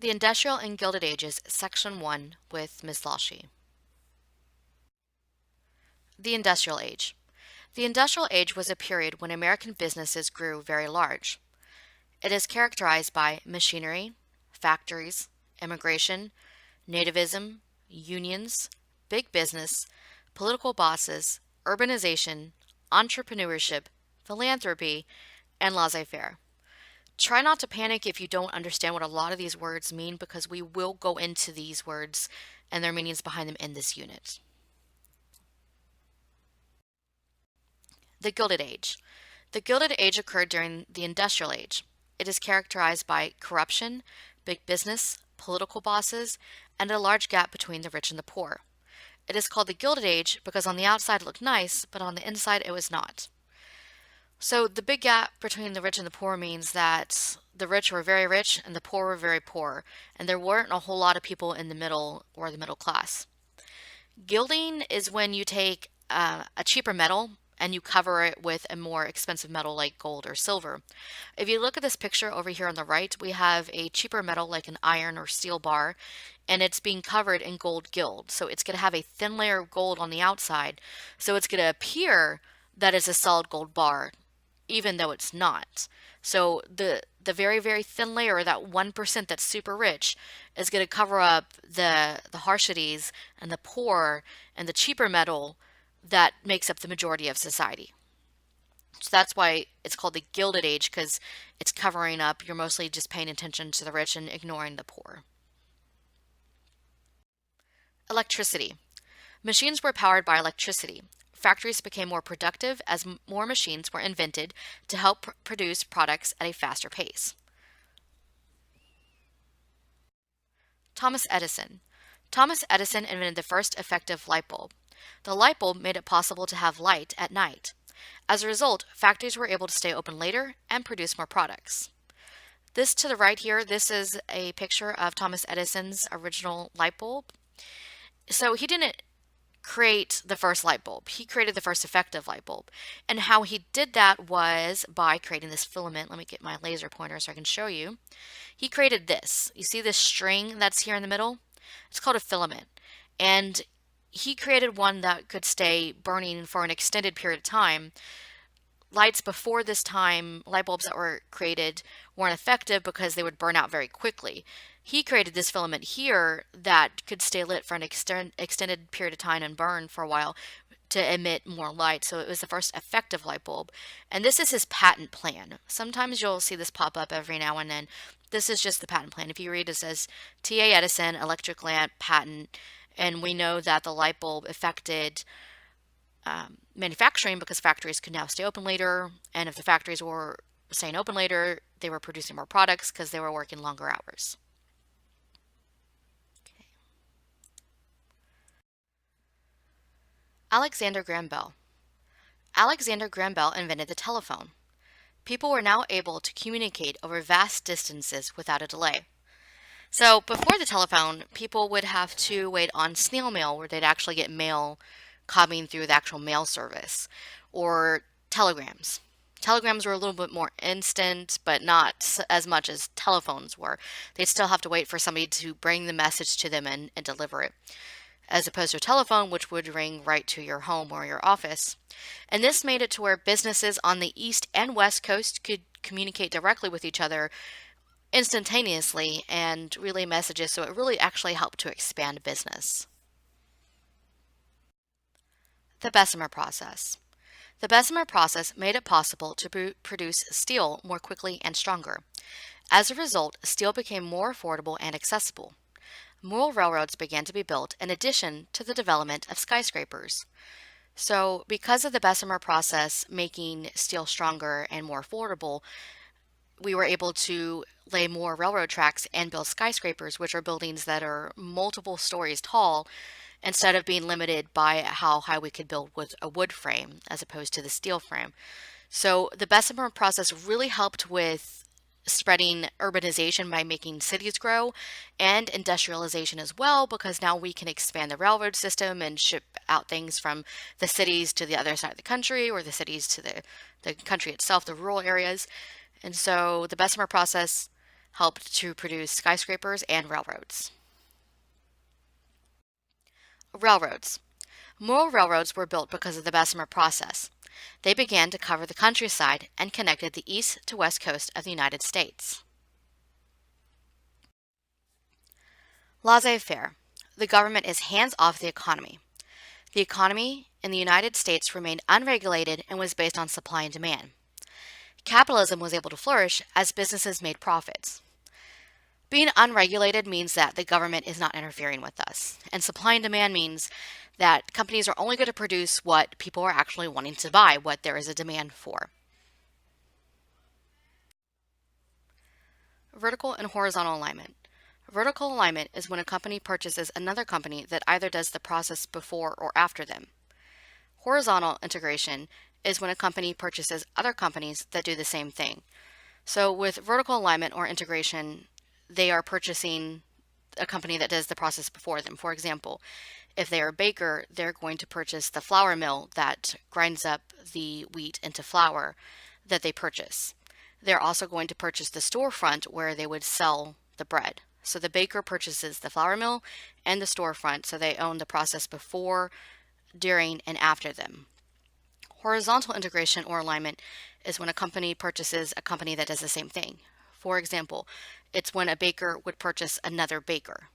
The Industrial and Gilded Ages, Section 1 with Ms. Lalshi. The Industrial Age. The Industrial Age was a period when American businesses grew very large. It is characterized by machinery, factories, immigration, nativism, unions, big business, political bosses, urbanization, entrepreneurship, philanthropy, and laissez-faire. Try not to panic if you don't understand what a lot of these words mean because we will go into these words and their meanings behind them in this unit. The Gilded Age. The Gilded Age occurred during the Industrial Age. It is characterized by corruption, big business, political bosses, and a large gap between the rich and the poor. It is called the Gilded Age because on the outside it looked nice, but on the inside it was not. So the big gap between the rich and the poor means that the rich were very rich and the poor were very poor, and there weren't a whole lot of people in the middle or the middle class. Gilding is when you take a cheaper metal and you cover it with a more expensive metal like gold or silver. If you look at this picture over here on the right, we have a cheaper metal like an iron or steel bar, and it's being covered in gold gild. So it's going to have a thin layer of gold on the outside. So it's going to appear that it's a solid gold bar, even though it's not. So the very, very thin layer, that 1% that's super rich, is going to cover up the harshities and the poor and the cheaper metal that makes up the majority of society. So that's why it's called the Gilded Age, because it's covering up, you're mostly just paying attention to the rich and ignoring the poor. Electricity. Machines were powered by electricity. Factories became more productive as more machines were invented to help produce products at a faster pace. Thomas Edison. Thomas Edison invented the first effective light bulb. The light bulb made it possible to have light at night. As a result, factories were able to stay open later and produce more products. This to the right here, this is a picture of Thomas Edison's original light bulb. So he didn't create the first light bulb. He created the first effective light bulb. And how he did that was by creating this filament. Let me get my laser pointer so I can show you. He created this. You see this string that's here in the middle? It's called a filament. And he created one that could stay burning for an extended period of time. Lights before this time, light bulbs that were created, weren't effective because they would burn out very quickly. He created this filament here that could stay lit for an extended period of time and burn for a while to emit more light. So it was the first effective light bulb. And this is his patent plan. Sometimes you'll see this pop up every now and then. This is just the patent plan. If you read, it says T.A. Edison, electric lamp patent. And we know that the light bulb affected manufacturing because factories could now stay open later. And if the factories were staying open later, they were producing more products because they were working longer hours. Okay. Alexander Graham Bell. Alexander Graham Bell invented the telephone. People were now able to communicate over vast distances without a delay. So before the telephone, people would have to wait on snail mail where they'd actually get mail coming through the actual mail service, or telegrams. Telegrams were a little bit more instant, but not as much as telephones were. They'd still have to wait for somebody to bring the message to them and deliver it, as opposed to a telephone, which would ring right to your home or your office. And this made it to where businesses on the East and West Coast could communicate directly with each other instantaneously and relay messages, so it really actually helped to expand business. The Bessemer process. The Bessemer process made it possible to produce steel more quickly and stronger. As a result, steel became more affordable and accessible. More railroads began to be built in addition to the development of skyscrapers. So because of the Bessemer process making steel stronger and more affordable, we were able to lay more railroad tracks and build skyscrapers, which are buildings that are multiple stories tall, instead of being limited by how high we could build with a wood frame as opposed to the steel frame. So the Bessemer process really helped with spreading urbanization by making cities grow, and industrialization as well, because now we can expand the railroad system and ship out things from the cities to the other side of the country, or the cities to the country itself, the rural areas. And so the Bessemer process helped to produce skyscrapers and railroads. Railroads. More railroads were built because of the Bessemer process. They began to cover the countryside and connected the east to west coast of the United States. Laissez-faire. The government is hands off the economy. The economy in the United States remained unregulated and was based on supply and demand. Capitalism was able to flourish as businesses made profits. Being unregulated means that the government is not interfering with us, and supply and demand means that companies are only going to produce what people are actually wanting to buy, what there is a demand for. Vertical and horizontal alignment. Vertical alignment is when a company purchases another company that either does the process before or after them. Horizontal integration is when a company purchases other companies that do the same thing. So with vertical alignment or integration, they are purchasing a company that does the process before them. For example, if they are a baker, they're going to purchase the flour mill that grinds up the wheat into flour that they purchase. They're also going to purchase the storefront where they would sell the bread. So the baker purchases the flour mill and the storefront, so they own the process before, during, and after them. Horizontal integration or alignment is when a company purchases a company that does the same thing. For example, it's when a baker would purchase another baker.